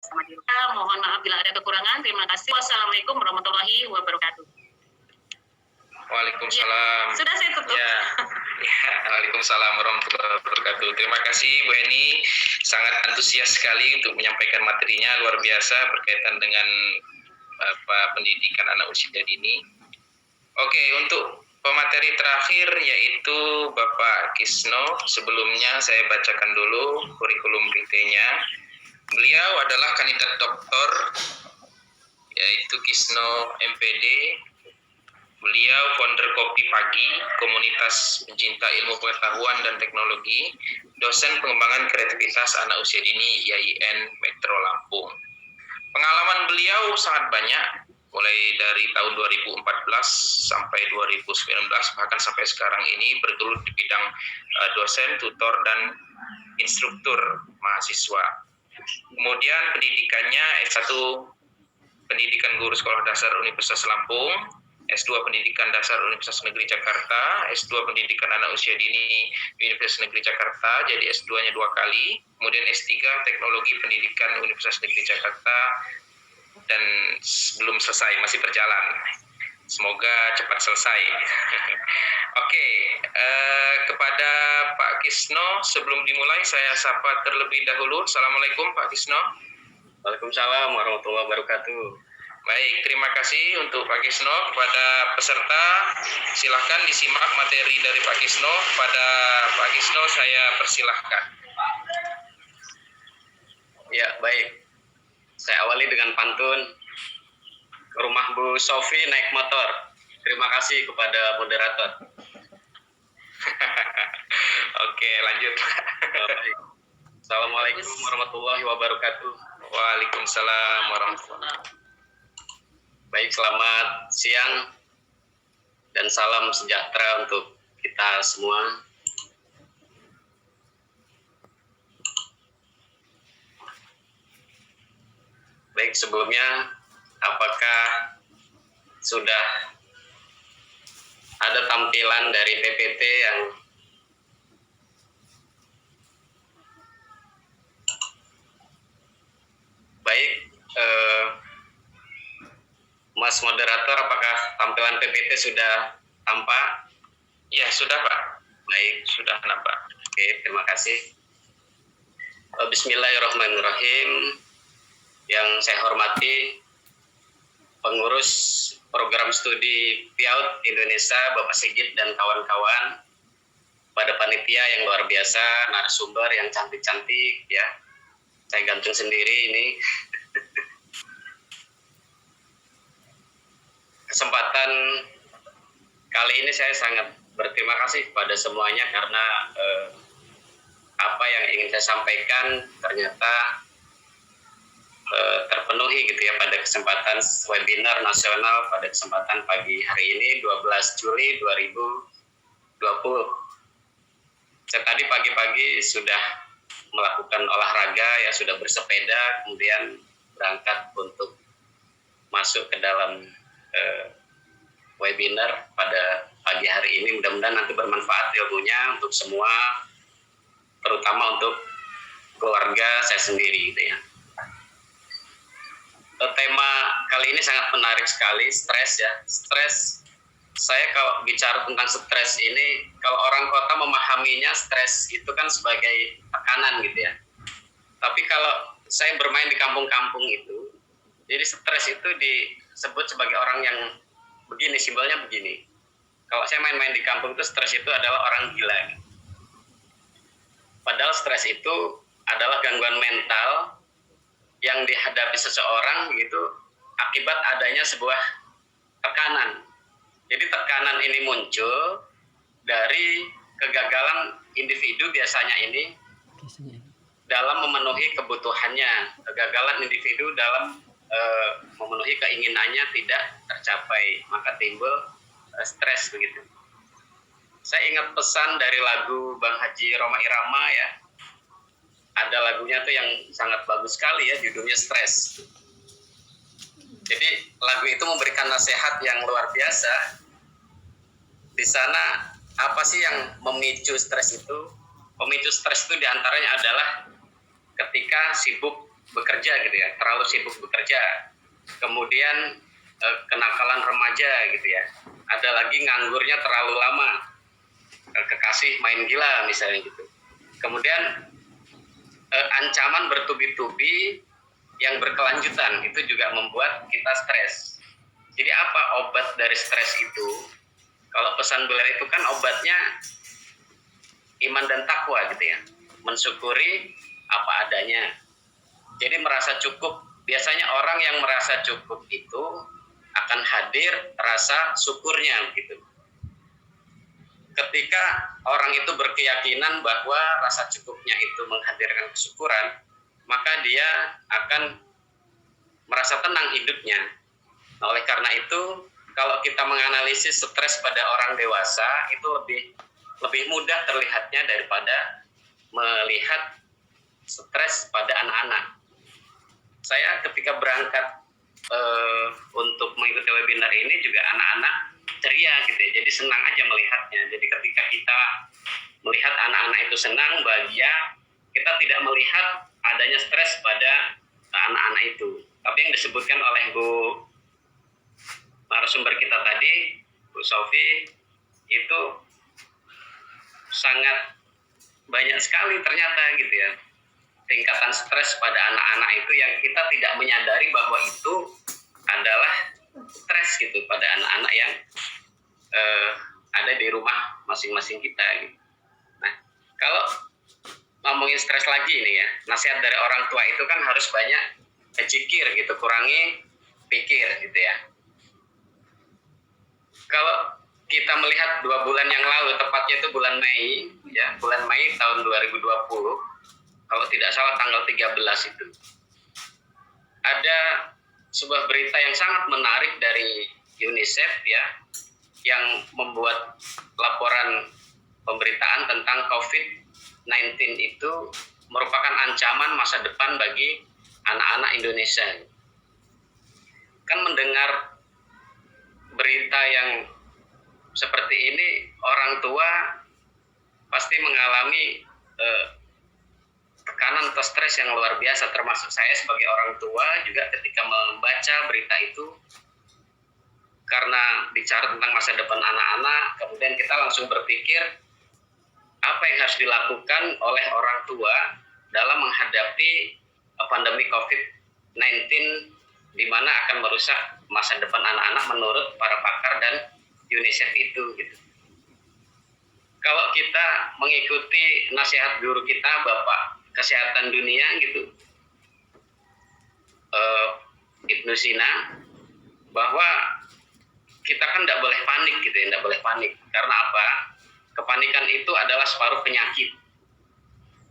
sama di rumah. Mohon maaf bila ada kekurangan. Terima kasih. Wassalamualaikum warahmatullahi wabarakatuh. Waalaikumsalam. Ya, sudah saya tutup. Ya, waalaikumsalam warahmatullahi wabarakatuh. Terima kasih Bu Eni, sangat antusias sekali untuk menyampaikan materinya, luar biasa berkaitan dengan pendidikan anak usia dini. Oke, untuk pemateri terakhir yaitu Bapak Kisno. Sebelumnya saya bacakan dulu kurikulum vitae-nya. Beliau adalah kandidat doktor, yaitu Kisno MPD. Beliau founder Kopi Pagi, komunitas pencinta ilmu pengetahuan dan teknologi, dosen pengembangan kreativitas anak usia dini IAIN Metro Lampung. Pengalaman beliau sangat banyak, mulai dari tahun 2014 sampai 2019, bahkan sampai sekarang ini bergelut di bidang dosen, tutor, dan instruktur mahasiswa. Kemudian pendidikannya S1 Pendidikan Guru Sekolah Dasar Universitas Lampung, S2 Pendidikan Dasar Universitas Negeri Jakarta, S2 Pendidikan Anak Usia Dini Universitas Negeri Jakarta, jadi S2-nya 2 kali, kemudian S3 Teknologi Pendidikan Universitas Negeri Jakarta, dan belum selesai, masih berjalan. Semoga cepat selesai. Oke, kepada Pak Kisno, sebelum dimulai saya sapa terlebih dahulu. Assalamualaikum Pak Kisno. Waalaikumsalam warahmatullahi wabarakatuh. Baik, terima kasih untuk Pak Kisno. Kepada peserta, silakan disimak materi dari Pak Kisno. Pada Pak Kisno saya persilahkan. Ya, baik. Saya awali dengan pantun. Ke rumah Bu Sofi naik motor. Terima kasih kepada moderator. Oke, lanjut. Baik. Assalamualaikum warahmatullahi wabarakatuh. Waalaikumsalam warahmatullahi wabarakatuh. Baik, selamat siang dan salam sejahtera untuk kita semua. Baik, sebelumnya apakah sudah ada tampilan dari PPT yang baik? Mas moderator, apakah tampilan PPT sudah tampak? Ya, sudah Pak. Baik, sudah nampak. Oke, terima kasih. Bismillahirrahmanirrahim. Yang saya hormati pengurus program studi PIAUD Indonesia, Bapak Sigit dan kawan-kawan, pada panitia yang luar biasa, narasumber yang cantik-cantik, ya. Saya gantung sendiri ini. Kesempatan kali ini saya sangat berterima kasih kepada semuanya karena apa yang ingin saya sampaikan ternyata terpenuhi gitu ya pada kesempatan webinar nasional pada kesempatan pagi hari ini 12 Juli 2020. Saya tadi pagi-pagi sudah melakukan olahraga, ya sudah bersepeda, kemudian berangkat untuk masuk ke dalam webinar pada pagi hari ini. Mudah-mudahan nanti bermanfaat ilmunya untuk semua, terutama untuk keluarga saya sendiri gitu ya. Tema kali ini sangat menarik sekali, stres ya. Stres, saya kalau bicara tentang stres ini, kalau orang kota memahaminya stres itu kan sebagai tekanan gitu ya. Tapi kalau saya bermain di kampung-kampung itu, jadi stres itu disebut sebagai orang yang begini, simbolnya begini. Kalau saya main-main di kampung itu stres itu adalah orang gila. Padahal stres itu adalah gangguan mental yang dihadapi seseorang gitu akibat adanya sebuah tekanan. Jadi tekanan ini muncul dari kegagalan individu biasanya ini dalam memenuhi kebutuhannya, kegagalan individu dalam memenuhi keinginannya tidak tercapai, maka timbul stres begitu. Saya ingat pesan dari lagu Bang Haji Rhoma Irama ya. Ada lagunya tuh yang sangat bagus sekali ya, judulnya Stres. Jadi lagu itu memberikan nasihat yang luar biasa. Di sana apa sih yang memicu stres itu? Pemicu stres itu diantaranya adalah ketika sibuk bekerja gitu ya, terlalu sibuk bekerja. Kemudian kenakalan remaja gitu ya. Ada lagi nganggurnya terlalu lama, kekasih main gila misalnya gitu. Kemudian ancaman bertubi-tubi yang berkelanjutan itu juga membuat kita stres. Jadi apa obat dari stres itu? Kalau pesan beliau itu kan obatnya iman dan takwa gitu ya, mensyukuri apa adanya. Jadi merasa cukup. Biasanya orang yang merasa cukup itu akan hadir rasa syukurnya gitu. Ketika orang itu berkeyakinan bahwa rasa cukupnya itu menghadirkan kesyukuran, maka dia akan merasa tenang hidupnya. Nah, oleh karena itu, kalau kita menganalisis stres pada orang dewasa itu lebih mudah terlihatnya daripada melihat stres pada anak-anak. Saya ketika berangkat untuk mengikuti webinar ini juga anak-anak ceria gitu ya, jadi senang aja melihatnya. Jadi ketika kita melihat anak-anak itu senang, bahagia, kita tidak melihat adanya stres pada anak-anak itu. Tapi yang disebutkan oleh Bu narasumber kita tadi, Bu Sofi, itu sangat banyak sekali ternyata gitu ya, tingkatan stres pada anak-anak itu yang kita tidak menyadari bahwa itu adalah stres gitu pada anak-anak yang ada di rumah masing-masing kita gitu. Nah, kalau ngomongin stres lagi ini ya, nasihat dari orang tua itu kan harus banyak zikir gitu, kurangi pikir gitu ya. Kalau kita melihat 2 bulan yang lalu, tepatnya itu bulan Mei ya, bulan Mei tahun 2020, kalau tidak salah tanggal 13 itu, ada sebuah berita yang sangat menarik dari UNICEF ya, yang membuat laporan pemberitaan tentang COVID-19 itu merupakan ancaman masa depan bagi anak-anak Indonesia. Kan mendengar berita yang seperti ini, orang tua pasti mengalami tekanan atau stres yang luar biasa, termasuk saya sebagai orang tua juga ketika membaca berita itu, karena bicara tentang masa depan anak-anak, kemudian kita langsung berpikir apa yang harus dilakukan oleh orang tua dalam menghadapi pandemi COVID-19 di mana akan merusak masa depan anak-anak menurut para pakar dan UNICEF itu gitu. Kalau kita mengikuti nasihat guru kita, Bapak Kesehatan Dunia gitu, Ibnu Sina, bahwa kita kan tidak boleh panik gitu ya, tidak boleh panik. Karena apa? Kepanikan itu adalah separuh penyakit.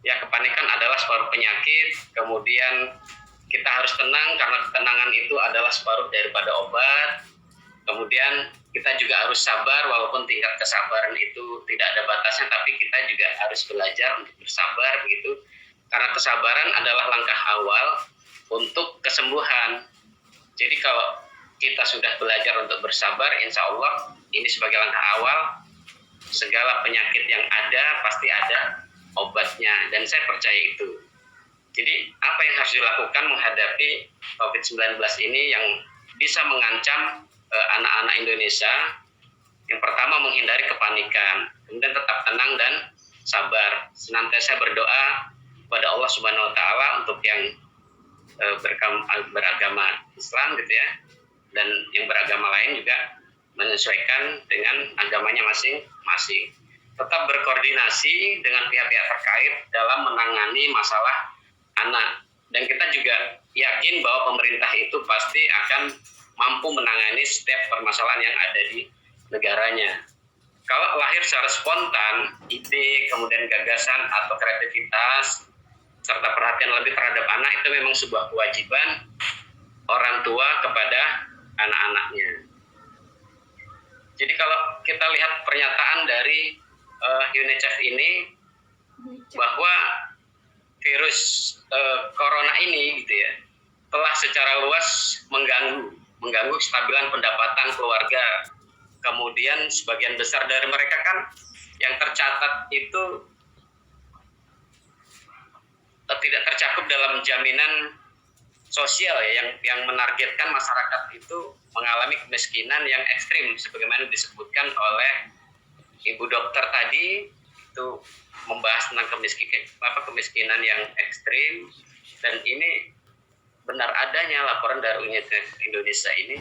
Ya, kepanikan adalah separuh penyakit. Kemudian kita harus tenang karena ketenangan itu adalah separuh daripada obat. Kemudian kita juga harus sabar, walaupun tingkat kesabaran itu tidak ada batasnya, tapi kita juga harus belajar untuk bersabar begitu. Karena kesabaran adalah langkah awal untuk kesembuhan. Jadi kalau kita sudah belajar untuk bersabar, insya Allah ini sebagai langkah awal, segala penyakit yang ada pasti ada obatnya, dan saya percaya itu. Jadi apa yang harus dilakukan menghadapi COVID-19 ini yang bisa mengancam anak-anak Indonesia? Yang pertama, menghindari kepanikan, kemudian tetap tenang dan sabar, senantiasa berdoa kepada Allah Subhanahu wa Ta'ala untuk yang beragama Islam gitu ya, dan yang beragama lain juga menyesuaikan dengan agamanya masing-masing. Tetap berkoordinasi dengan pihak-pihak terkait dalam menangani masalah anak, dan kita juga yakin bahwa pemerintah itu pasti akan mampu menangani setiap permasalahan yang ada di negaranya. Kalau lahir secara spontan, ide, kemudian gagasan atau kreativitas, serta perhatian lebih terhadap anak itu memang sebuah kewajiban orang tua kepada anak-anaknya. Jadi kalau kita lihat pernyataan dari UNICEF ini, bahwa virus corona ini gitu ya, telah secara luas mengganggu kestabilan pendapatan keluarga. Kemudian sebagian besar dari mereka kan yang tercatat itu tidak tercakup dalam jaminan sosial ya, yang menargetkan masyarakat itu mengalami kemiskinan yang ekstrim sebagaimana disebutkan oleh Ibu Dokter tadi, itu membahas tentang kemiskinan yang ekstrim, dan ini benar adanya laporan dari UNICEF Indonesia ini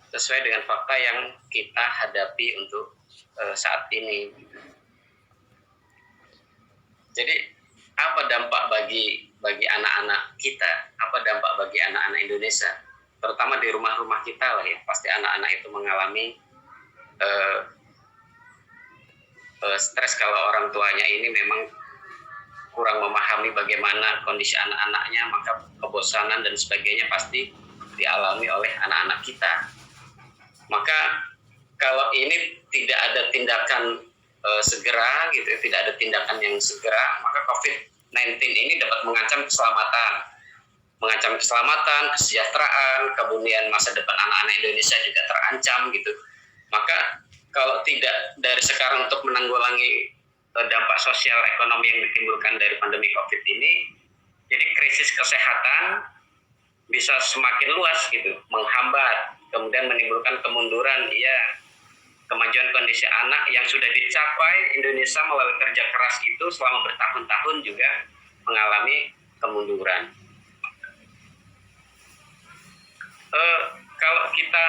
sesuai dengan fakta yang kita hadapi untuk saat ini. Jadi apa dampak bagi anak-anak kita? Apa dampak bagi anak-anak Indonesia? Terutama di rumah-rumah kita lah ya. Pasti anak-anak itu mengalami stres kalau orang tuanya ini memang kurang memahami bagaimana kondisi anak-anaknya, maka kebosanan dan sebagainya pasti dialami oleh anak-anak kita. Maka kalau ini tidak ada tindakan segera gitu, tidak ada tindakan yang segera, maka COVID-19 ini dapat mengancam keselamatan, kesejahteraan, kemudian masa depan anak-anak Indonesia juga terancam gitu. Maka kalau tidak dari sekarang untuk menanggulangi dampak sosial ekonomi yang ditimbulkan dari pandemi COVID ini, jadi krisis kesehatan bisa semakin luas gitu, menghambat, kemudian menimbulkan kemunduran, ya, kemajuan kondisi anak yang sudah dicapai Indonesia melalui kerja keras itu selama bertahun-tahun juga mengalami kemunduran. Kalau kita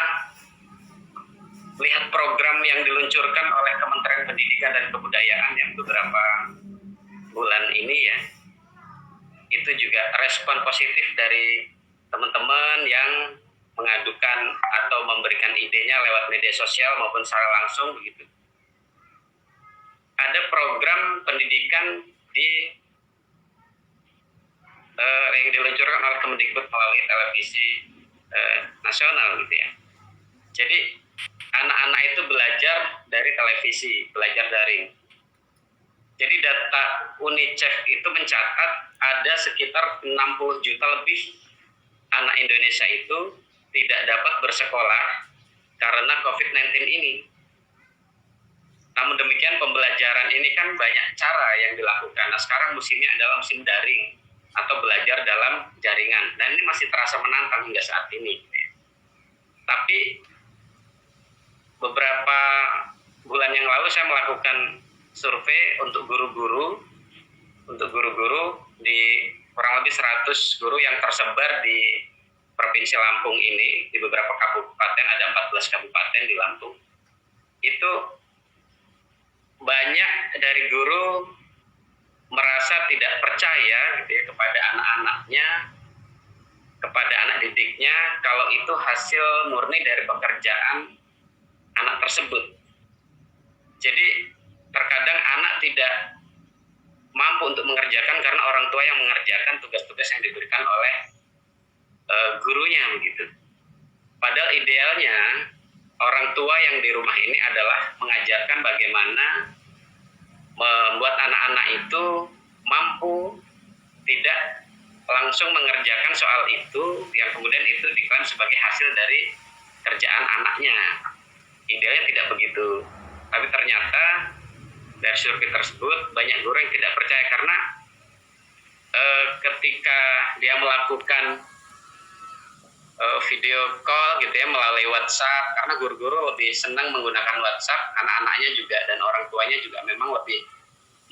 lihat program yang diluncurkan oleh Kementerian Pendidikan dan Kebudayaan yang beberapa bulan ini ya, itu juga respon positif dari teman-teman yang mengadukan atau memberikan idenya lewat media sosial maupun secara langsung begitu. Ada program pendidikan yang diluncurkan oleh Kemendikbud melalui televisi nasional gitu ya. Jadi anak-anak itu belajar dari televisi, belajar daring. Jadi data UNICEF itu mencatat ada sekitar 60 juta lebih anak Indonesia itu tidak dapat bersekolah karena COVID-19 ini. Namun demikian pembelajaran ini kan banyak cara yang dilakukan. Nah sekarang musimnya adalah musim daring atau belajar dalam jaringan. Dan ini masih terasa menantang hingga saat ini. Tapi beberapa bulan yang lalu saya melakukan survei untuk guru-guru di kurang lebih 100 guru yang tersebar di Provinsi Lampung ini, di beberapa kabupaten, ada 14 kabupaten di Lampung. Itu banyak dari guru merasa tidak percaya gitu ya, kepada anak-anaknya, kepada anak didiknya, kalau itu hasil murni dari pekerjaan anak tersebut. Jadi terkadang anak tidak mampu untuk mengerjakan karena orang tua yang mengerjakan tugas-tugas yang diberikan oleh gurunya begitu. Padahal idealnya orang tua yang di rumah ini adalah mengajarkan bagaimana membuat anak-anak itu mampu tidak langsung mengerjakan soal itu yang kemudian itu diklaim sebagai hasil dari kerjaan anaknya. Idealnya tidak begitu. Tapi ternyata dari survei tersebut banyak guru yang tidak percaya karena ketika dia melakukan video call gitu ya melalui WhatsApp, karena guru-guru lebih senang menggunakan WhatsApp, anak-anaknya juga dan orang tuanya juga memang lebih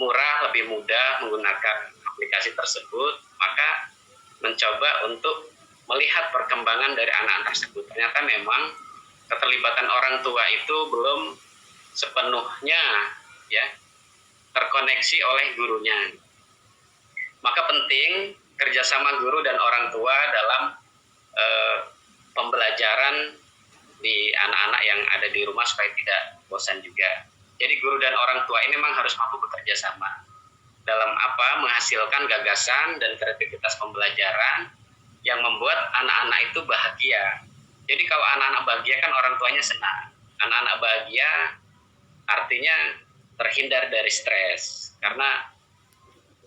murah, lebih mudah menggunakan aplikasi tersebut, maka mencoba untuk melihat perkembangan dari anak-anak tersebut. Ternyata memang keterlibatan orang tua itu belum sepenuhnya ya terkoneksi oleh gurunya. Maka penting kerjasama guru dan orang tua dalam pembelajaran di anak-anak yang ada di rumah supaya tidak bosan juga. Jadi guru dan orang tua ini memang harus mampu bekerja sama dalam menghasilkan gagasan dan kreativitas pembelajaran yang membuat anak-anak itu bahagia. Jadi kalau anak-anak bahagia kan orang tuanya senang. Anak-anak bahagia artinya terhindar dari stres, karena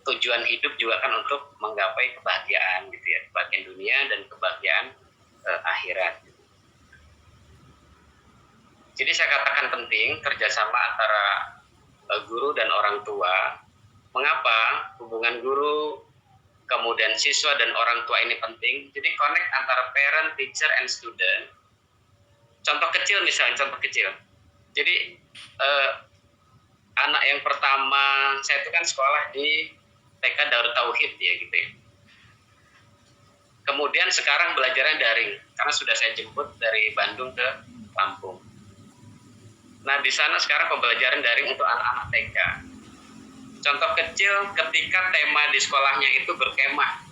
tujuan hidup juga kan untuk menggapai kebahagiaan gitu ya, kebahagiaan dunia dan kebahagiaan akhirat. Jadi saya katakan penting kerjasama antara guru dan orang tua. Mengapa hubungan guru kemudian siswa dan orang tua ini penting. Jadi connect antara parent, teacher, and student. Contoh kecil misalnya, contoh kecil. Jadi anak yang pertama, saya itu kan sekolah di TK Darut Tauhid ya gitu ya. Kemudian sekarang belajarnya daring, karena sudah saya jemput dari Bandung ke Lampung. Nah di sana sekarang pembelajaran daring untuk anak-anak TK. Contoh kecil ketika tema di sekolahnya itu berkemah.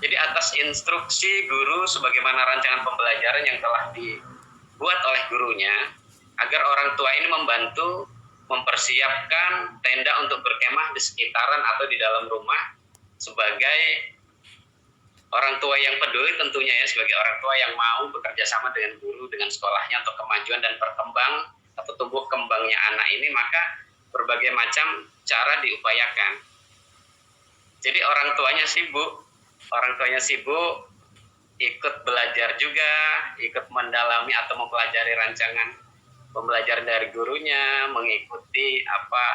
Jadi atas instruksi guru sebagaimana rancangan pembelajaran yang telah dibuat oleh gurunya, agar orang tua ini membantu mempersiapkan tenda untuk berkemah di sekitaran atau di dalam rumah sebagai orang tua yang peduli tentunya ya, sebagai orang tua yang mau bekerja sama dengan guru, dengan sekolahnya untuk kemajuan dan perkembang atau tumbuh kembangnya anak ini, maka berbagai macam cara diupayakan. Jadi orang tuanya sibuk ikut belajar juga, ikut mendalami atau mempelajari rancangan pembelajaran dari gurunya, mengikuti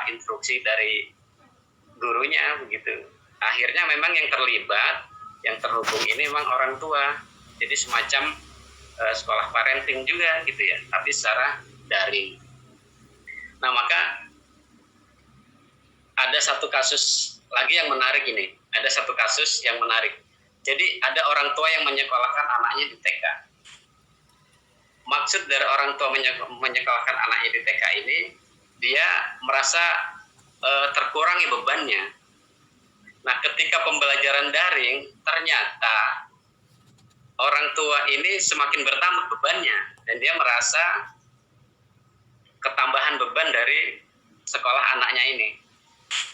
instruksi dari gurunya begitu. Akhirnya memang yang terlibat, yang terhubung ini memang orang tua. Jadi semacam sekolah parenting juga gitu ya, tapi secara daring. Nah maka ada satu kasus lagi yang menarik ini. Ada satu kasus yang menarik. Jadi ada orang tua yang menyekolahkan anaknya di TK. Maksud dari orang tua menyekolahkan anaknya di TK ini, dia merasa terkurangi bebannya. Nah ketika pembelajaran daring, ternyata orang tua ini semakin bertambah bebannya. Dan dia merasa ketambahan beban dari sekolah anaknya ini.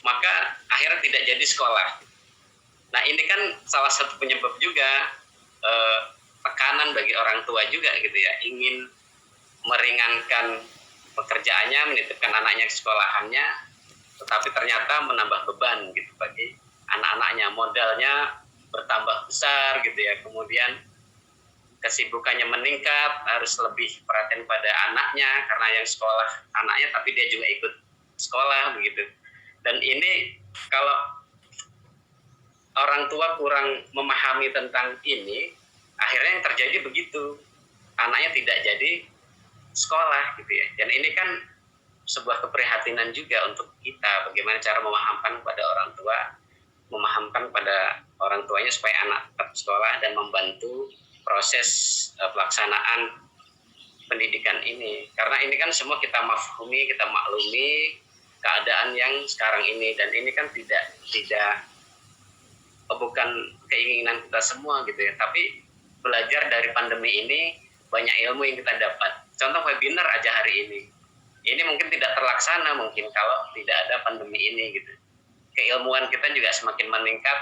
Maka akhirnya tidak jadi sekolah. Nah ini kan salah satu penyebab juga tekanan bagi orang tua juga gitu ya, ingin meringankan pekerjaannya, menitipkan anaknya ke sekolahannya, tetapi ternyata menambah beban gitu bagi anak-anaknya, modalnya bertambah besar gitu ya, kemudian kesibukannya meningkat, harus lebih perhatian pada anaknya karena yang sekolah anaknya tapi dia juga ikut sekolah begitu. Dan ini kalau orang tua kurang memahami tentang ini, akhirnya yang terjadi begitu, anaknya tidak jadi sekolah gitu ya. Dan ini kan sebuah keprihatinan juga untuk kita, bagaimana cara memahamkan pada orang tua, memahamkan pada orang tuanya supaya anak tetap sekolah dan membantu proses pelaksanaan pendidikan ini. Karena ini kan semua kita mafhumi, kita maklumi keadaan yang sekarang ini, dan ini kan tidak bukan keinginan kita semua gitu ya, tapi belajar dari pandemi ini banyak ilmu yang kita dapat. Contoh webinar aja hari ini mungkin tidak terlaksana mungkin kalau tidak ada pandemi ini gitu. Keilmuan kita juga semakin meningkat,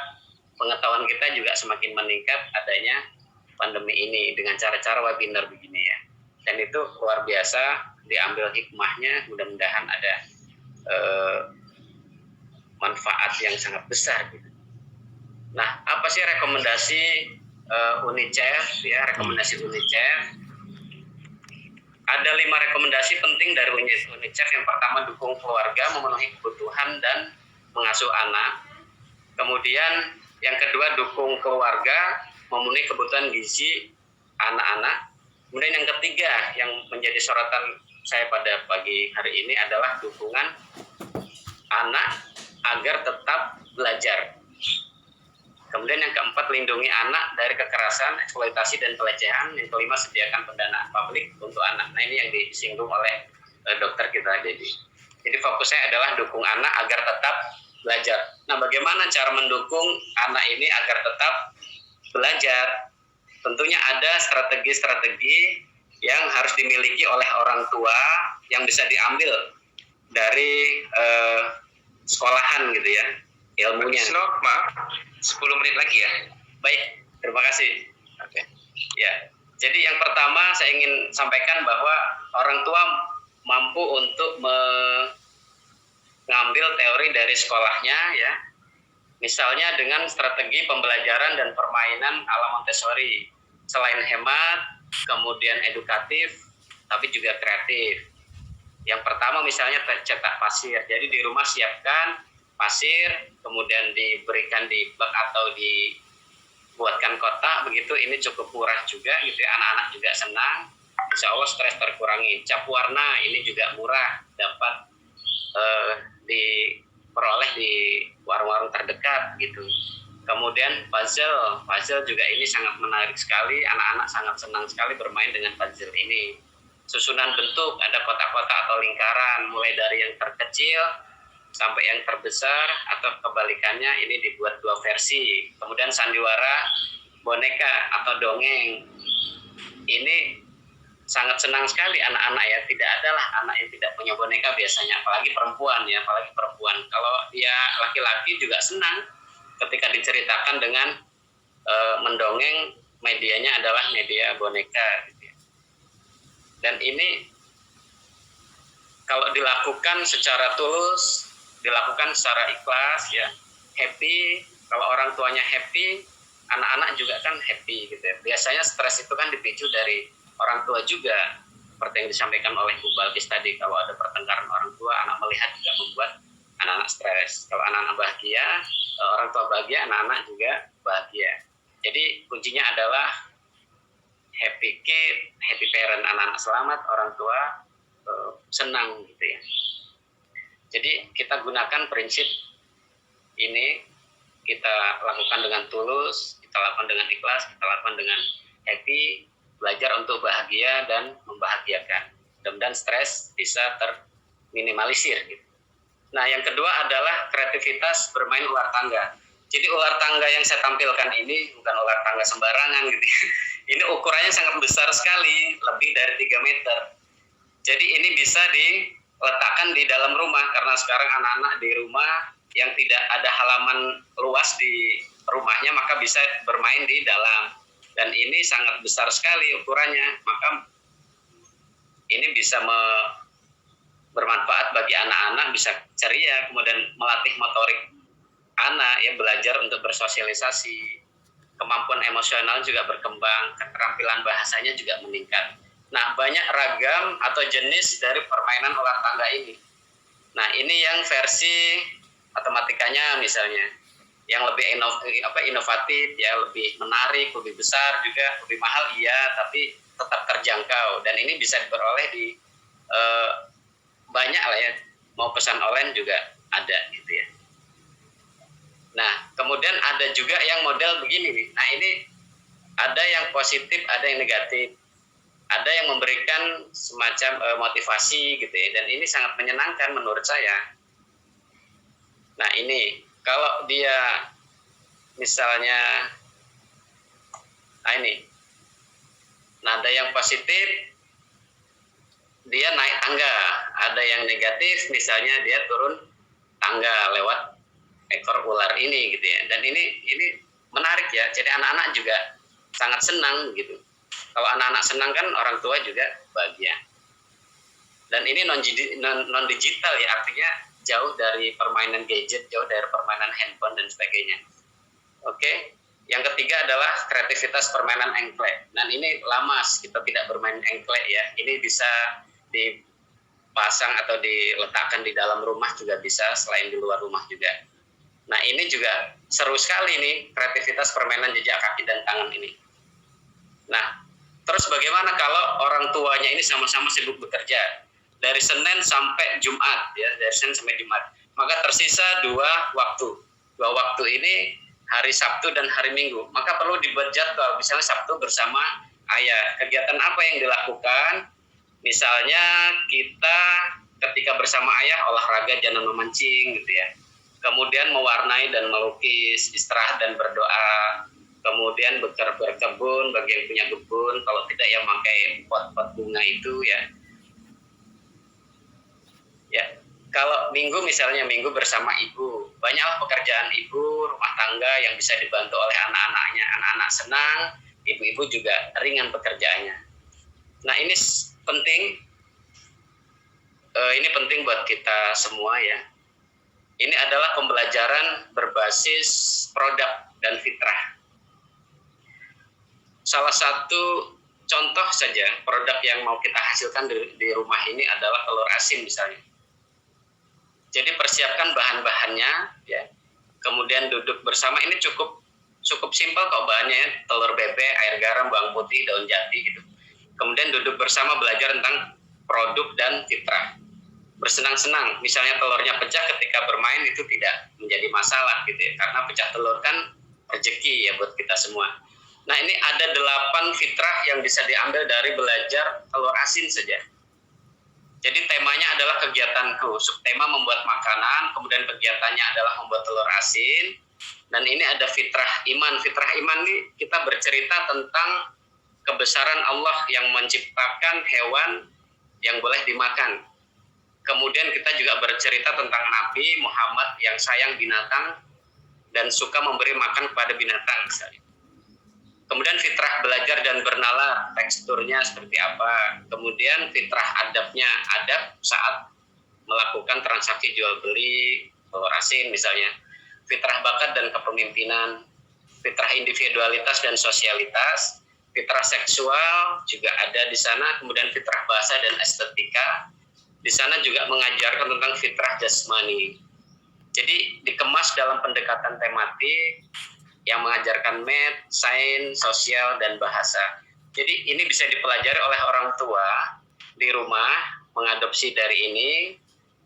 pengetahuan kita juga semakin meningkat adanya pandemi ini dengan cara-cara webinar begini ya. Dan itu luar biasa, diambil hikmahnya, mudah-mudahan ada manfaat yang sangat besar gitu. Nah, apa sih rekomendasi UNICEF ya, rekomendasi UNICEF? Ada 5 rekomendasi penting dari UNICEF. Yang pertama, dukung keluarga memenuhi kebutuhan dan mengasuh anak. Kemudian yang kedua, dukung keluarga memenuhi kebutuhan gizi anak-anak. Kemudian yang ketiga yang menjadi sorotan saya pada pagi hari ini adalah dukungan anak agar tetap belajar. Kemudian yang keempat, lindungi anak dari kekerasan, eksploitasi, dan pelecehan. Yang kelima, sediakan pendanaan publik untuk anak. Nah ini yang disinggung oleh dokter kita Dedi. Jadi fokus saya adalah dukung anak agar tetap belajar. Nah bagaimana cara mendukung anak ini agar tetap belajar? Tentunya ada strategi-strategi yang harus dimiliki oleh orang tua yang bisa diambil dari sekolahan gitu ya, ilmunya. Maaf, 10 menit lagi ya. Baik, terima kasih. Oke. Ya, jadi yang pertama saya ingin sampaikan bahwa orang tua mampu untuk mengambil teori dari sekolahnya ya. Misalnya dengan strategi pembelajaran dan permainan ala Montessori. Selain hemat, kemudian edukatif, tapi juga kreatif. Yang pertama misalnya cetak pasir. Jadi di rumah siapkan pasir, kemudian diberikan di bak atau dibuatkan kotak begitu, ini cukup murah juga gitu ya, anak-anak juga senang. Insya Allah stres terkurangi. Cap warna ini juga murah, dapat diperoleh di warung-warung terdekat gitu. Kemudian puzzle juga ini sangat menarik sekali, anak-anak sangat senang sekali bermain dengan puzzle ini. Susunan bentuk, ada kotak-kotak atau lingkaran, mulai dari yang terkecil sampai yang terbesar, atau kebalikannya ini dibuat 2 versi. Kemudian sandiwara boneka atau dongeng, ini sangat senang sekali anak-anak ya. Tidak adalah anak yang tidak punya boneka biasanya, apalagi perempuan ya, apalagi perempuan. Kalau dia laki-laki juga senang ketika diceritakan dengan mendongeng, medianya adalah media boneka gitu ya. Dan ini kalau dilakukan secara tulus, dilakukan secara ikhlas ya, happy. Kalau orang tuanya happy, anak-anak juga kan happy gitu ya. Biasanya stres itu kan dipicu dari orang tua juga, seperti yang disampaikan oleh Bu Balkis tadi. Kalau ada pertengkaran orang tua, anak melihat juga membuat anak-anak stres. Kalau anak-anak bahagia, orang tua bahagia, anak-anak juga bahagia. Jadi kuncinya adalah happy kid, happy parent, anak-anak selamat, orang tua senang gitu ya. Jadi kita gunakan prinsip ini, kita lakukan dengan tulus, kita lakukan dengan ikhlas, kita lakukan dengan happy, belajar untuk bahagia dan membahagiakan. Mudah-mudahan stres bisa terminimalisir gitu. Nah, yang kedua adalah kreativitas bermain ular tangga. Jadi ular tangga yang saya tampilkan ini bukan ular tangga sembarangan gitu. Ini ukurannya sangat besar sekali, lebih dari 3 meter. Jadi ini bisa diletakkan di dalam rumah, karena sekarang anak-anak di rumah yang tidak ada halaman luas di rumahnya, maka bisa bermain di dalam. Dan ini sangat besar sekali ukurannya, maka ini bisa bermanfaat bagi anak-anak, bisa ceria, kemudian melatih motorik anak ya, belajar untuk bersosialisasi, kemampuan emosional juga berkembang, keterampilan bahasanya juga meningkat. Nah, banyak ragam atau jenis dari permainan ular tangga ini. Nah, ini yang versi matematikanya misalnya, yang lebih inovatif ya, lebih menarik, lebih besar juga, lebih mahal iya, tapi tetap terjangkau. Dan ini bisa diperoleh di banyak lah ya, mau pesan online juga ada gitu ya. Nah, kemudian ada juga yang model begini nih. Nah, ini ada yang positif, ada yang negatif. Ada yang memberikan semacam motivasi gitu ya, dan ini sangat menyenangkan menurut saya. Nah, ini kalau dia misalnya, nah ini, nah ada yang positif, dia naik tangga. Ada yang negatif, misalnya dia turun tangga lewat ekor ular ini gitu ya. Dan ini menarik ya, jadi anak-anak juga sangat senang gitu. Kalau anak-anak senang kan orang tua juga bahagia. Dan ini non digital ya, artinya jauh dari permainan gadget, jauh dari permainan handphone dan sebagainya. Oke. Yang ketiga adalah kreativitas permainan engklek. Dan ini lama kita tidak bermain engklek ya. Ini bisa dipasang atau diletakkan di dalam rumah juga bisa, selain di luar rumah juga. Nah, ini juga seru sekali nih, kreativitas permainan jejak kaki dan tangan ini. Nah, terus bagaimana kalau orang tuanya ini sama-sama sibuk bekerja dari Senin sampai Jumat ya, dari Senin sampai Jumat, maka tersisa 2 waktu. 2 waktu ini hari Sabtu dan hari Minggu, maka perlu dibuat jadwal. Misalnya Sabtu bersama ayah, kegiatan apa yang dilakukan? Misalnya kita ketika bersama ayah olahraga jangan memancing gitu ya. Kemudian mewarnai dan melukis, istirahat dan berdoa. Kemudian berkebun bagi yang punya kebun, kalau tidak yang pakai pot-pot bunga itu ya. Ya, kalau Minggu misalnya Minggu bersama ibu, banyaklah pekerjaan ibu, rumah tangga yang bisa dibantu oleh anak-anaknya. Anak-anak senang, ibu-ibu juga ringan pekerjaannya. Nah, ini penting. Ini penting buat kita semua ya. Ini adalah pembelajaran berbasis produk dan fitrah. Salah satu contoh saja produk yang mau kita hasilkan di rumah ini adalah telur asin misalnya. Jadi persiapkan bahan-bahannya, ya. Kemudian duduk bersama, ini cukup simpel kok bahannya, ya. Telur bebek, air garam, bawang putih, daun jati gitu. Kemudian duduk bersama belajar tentang produk dan fitrah. Bersenang-senang, misalnya telurnya pecah ketika bermain itu tidak menjadi masalah gitu ya, karena pecah telur kan rezeki ya buat kita semua. Nah, ini ada 8 fitrah yang bisa diambil dari belajar telur asin saja. Jadi temanya adalah kegiatanku, subtema membuat makanan, kemudian kegiatannya adalah membuat telur asin, dan ini ada fitrah iman. Fitrah iman ini kita bercerita tentang kebesaran Allah yang menciptakan hewan yang boleh dimakan. Kemudian kita juga bercerita tentang Nabi Muhammad yang sayang binatang dan suka memberi makan kepada binatang misalnya. Kemudian fitrah belajar dan bernalar, teksturnya seperti apa. Kemudian fitrah adabnya, adab saat melakukan transaksi jual beli telur asin misalnya. Fitrah bakat dan kepemimpinan, fitrah individualitas dan sosialitas, fitrah seksual juga ada di sana. Kemudian fitrah bahasa dan estetika. Di sana juga mengajarkan tentang fitrah jasmani. Jadi dikemas dalam pendekatan tematik yang mengajarkan math, sains, sosial, dan bahasa. Jadi ini bisa dipelajari oleh orang tua di rumah, mengadopsi dari ini.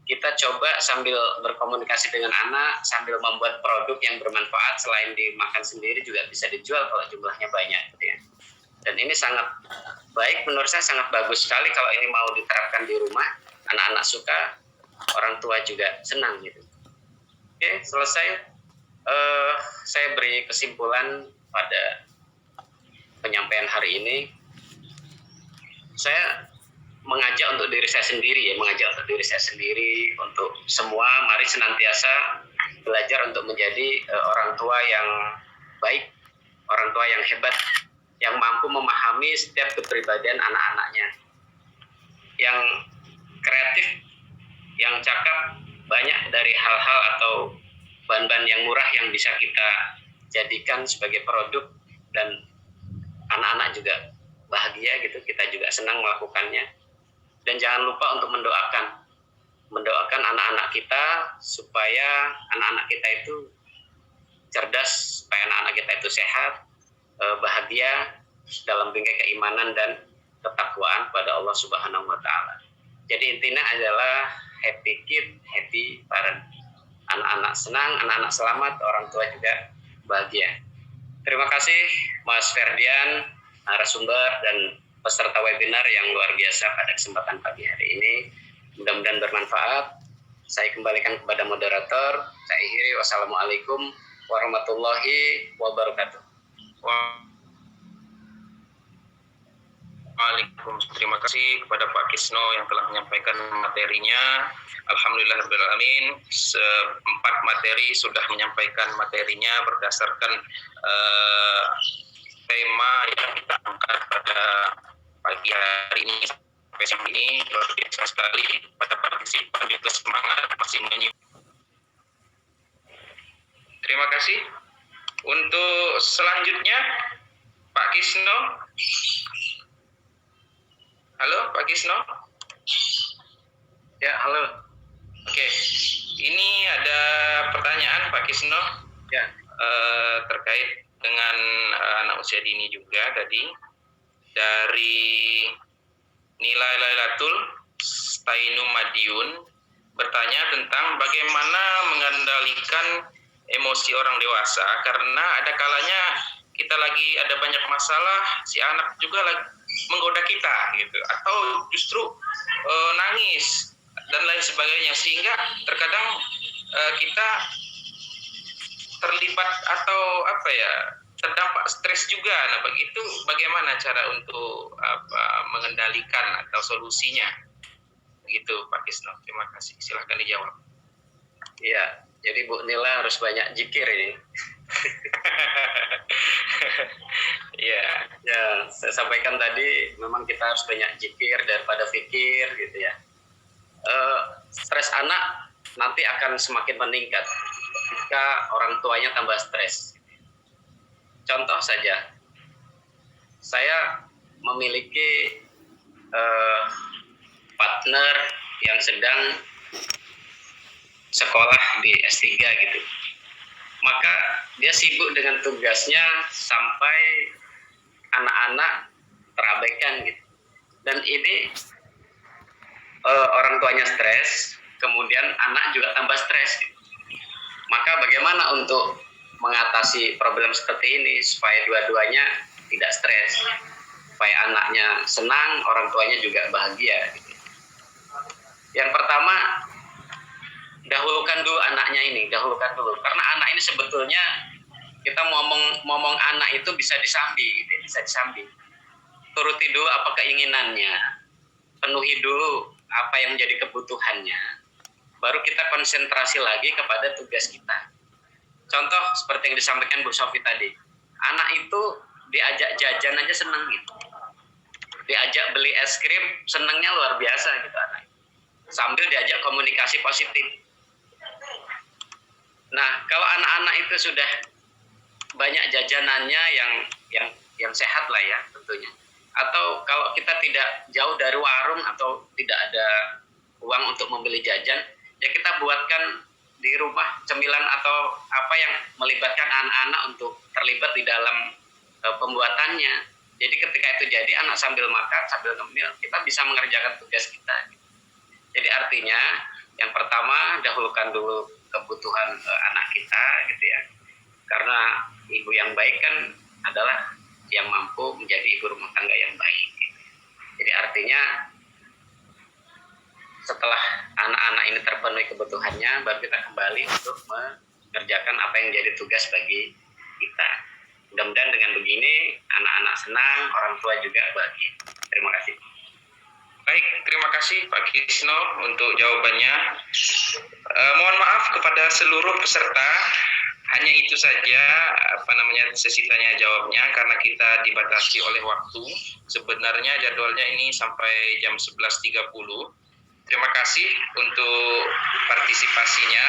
Kita coba sambil berkomunikasi dengan anak, sambil membuat produk yang bermanfaat, selain dimakan sendiri juga bisa dijual kalau jumlahnya banyak. Gitu ya. Dan ini sangat baik, menurut saya sangat bagus sekali kalau ini mau diterapkan di rumah. Anak-anak suka, orang tua juga senang gitu. Oke, selesai. Saya beri kesimpulan pada penyampaian hari ini. Saya mengajak untuk diri saya sendiri, untuk semua, mari senantiasa belajar untuk menjadi orang tua yang baik, orang tua yang hebat, yang mampu memahami setiap kepribadian anak-anaknya, yang kreatif, yang cakap, banyak dari hal-hal atau bahan-bahan yang murah yang bisa kita jadikan sebagai produk, dan anak-anak juga bahagia gitu, kita juga senang melakukannya. Dan jangan lupa untuk mendoakan anak-anak kita supaya anak-anak kita itu cerdas, supaya anak-anak kita itu sehat, bahagia dalam bingkai keimanan dan ketakwaan pada Allah Subhanahu wa taala. Jadi intinya adalah happy kid, happy parent. Anak-anak senang, anak-anak selamat, orang tua juga bahagia. Terima kasih Mas Ferdian, narasumber dan peserta webinar yang luar biasa pada kesempatan pagi hari ini. Mudah-mudahan bermanfaat. Saya kembalikan kepada moderator. Saya akhiri. Wassalamualaikum warahmatullahi wabarakatuh. Waalaikumsalam. Terima kasih kepada Pak Kisno yang telah menyampaikan materinya. Alhamdulillahirrahmanirrahim. 4 materi sudah menyampaikan materinya berdasarkan tema yang kita angkat pada pagi hari ini. Sampai siang ini luar biasa sekali pada partisipan, itu semangat masih menyimak. Terima kasih. Untuk selanjutnya Pak Kisno. Halo Pak Kisno. Ya, halo. Oke, ini ada pertanyaan Pak Kisno. Ya. Terkait dengan anak usia dini juga tadi, dari Nilai Lailatul Stainu Madiun bertanya tentang bagaimana mengendalikan emosi orang dewasa, karena ada kalanya kita lagi ada banyak masalah, si anak juga lagi menggoda kita gitu, atau justru nangis dan lain sebagainya, sehingga terkadang kita terlibat atau terdampak stres juga. Nah, begitu bagaimana cara untuk mengendalikan atau solusinya? Begitu Pak Kisno. Terima kasih. Silahkan dijawab. Iya, jadi Bu Nila harus banyak zikir ini. Iya. Ya, saya sampaikan tadi, memang kita harus banyak zikir daripada fikir gitu ya. Stres anak nanti akan semakin meningkat jika orang tuanya tambah stres. Contoh saja, saya memiliki partner yang sedang sekolah di S3 gitu. Maka dia sibuk dengan tugasnya sampai anak-anak terabaikan gitu. Dan ini orang tuanya stres, kemudian anak juga tambah stres gitu. Maka bagaimana untuk mengatasi problem seperti ini supaya dua-duanya tidak stres, supaya anaknya senang, orang tuanya juga bahagia gitu. Yang pertama, dahulukan dulu anaknya ini, dahulukan dulu. Karena anak ini sebetulnya kita ngomong anak itu bisa disambi, gitu, bisa disambi. Turuti dulu apa keinginannya, penuhi dulu apa yang menjadi kebutuhannya. Baru kita konsentrasi lagi kepada tugas kita. Contoh seperti yang disampaikan Bu Sofi tadi, anak itu diajak jajan aja seneng gitu, diajak beli es krim senengnya luar biasa gitu anak. Sambil diajak komunikasi positif. Nah, kalau anak-anak itu sudah banyak jajanannya yang sehat lah ya tentunya. Atau kalau kita tidak jauh dari warung atau tidak ada uang untuk membeli jajan, ya kita buatkan di rumah cemilan atau apa yang melibatkan anak-anak untuk terlibat di dalam pembuatannya. Jadi ketika itu jadi, anak sambil makan, sambil ngemil, kita bisa mengerjakan tugas kita. Jadi artinya yang pertama dahulukan dulu kebutuhan anak kita gitu ya. Karena ibu yang baik kan adalah yang mampu menjadi ibu rumah tangga yang baik. Gitu. Jadi artinya setelah anak-anak ini terpenuhi kebutuhannya, baru kita kembali untuk mengerjakan apa yang jadi tugas bagi kita. Mudah-mudahan dengan begini anak-anak senang, orang tua juga bahagia. Terima kasih. Baik, terima kasih Pak Kisno untuk jawabannya. Mohon maaf kepada seluruh peserta, hanya itu saja sesi tanya jawabnya karena kita dibatasi oleh waktu. Sebenarnya jadwalnya ini sampai jam 11.30. Terima kasih untuk partisipasinya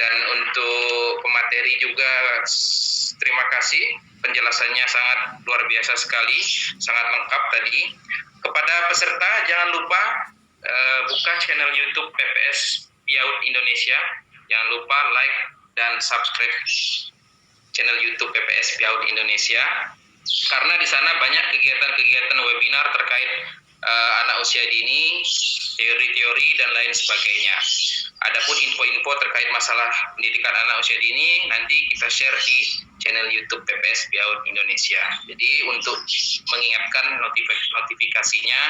dan untuk pemateri juga terima kasih. Penjelasannya sangat luar biasa sekali, sangat lengkap tadi. Kepada peserta jangan lupa buka channel YouTube PPS PIAUD Indonesia. Jangan lupa like dan subscribe channel YouTube PPS PIAUD Indonesia karena di sana banyak kegiatan-kegiatan webinar terkait anak usia dini, teori-teori dan lain sebagainya. Adapun info-info terkait masalah pendidikan anak usia dini nanti kita share di channel YouTube PPS PIAUD Indonesia. Jadi untuk mengingatkan notifikasinya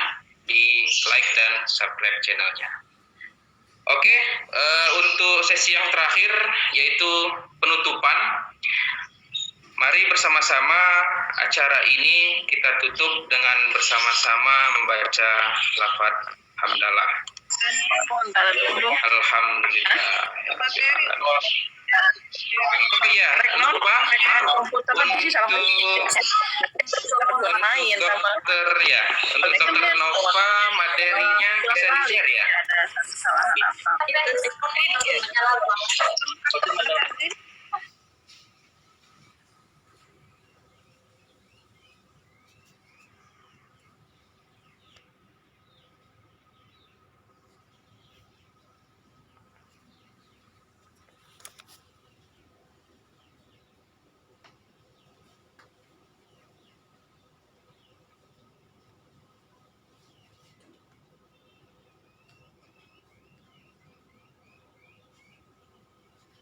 di like dan subscribe channelnya. Oke, untuk sesi yang terakhir yaitu penutupan. Mari bersama-sama acara ini kita tutup dengan bersama-sama membaca lafaz hamdalah. Alhamdulillah. Oh iya, lupa untuk dokter ya, untuk dokter Nova materinya bisa di-share ya.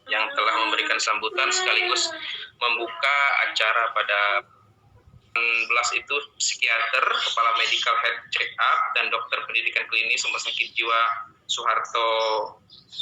Yang telah memberikan sambutan sekaligus membuka acara pada 16 itu psikiater, kepala medical health check up dan dokter pendidikan klinis Rumah Sakit Jiwa Soeharto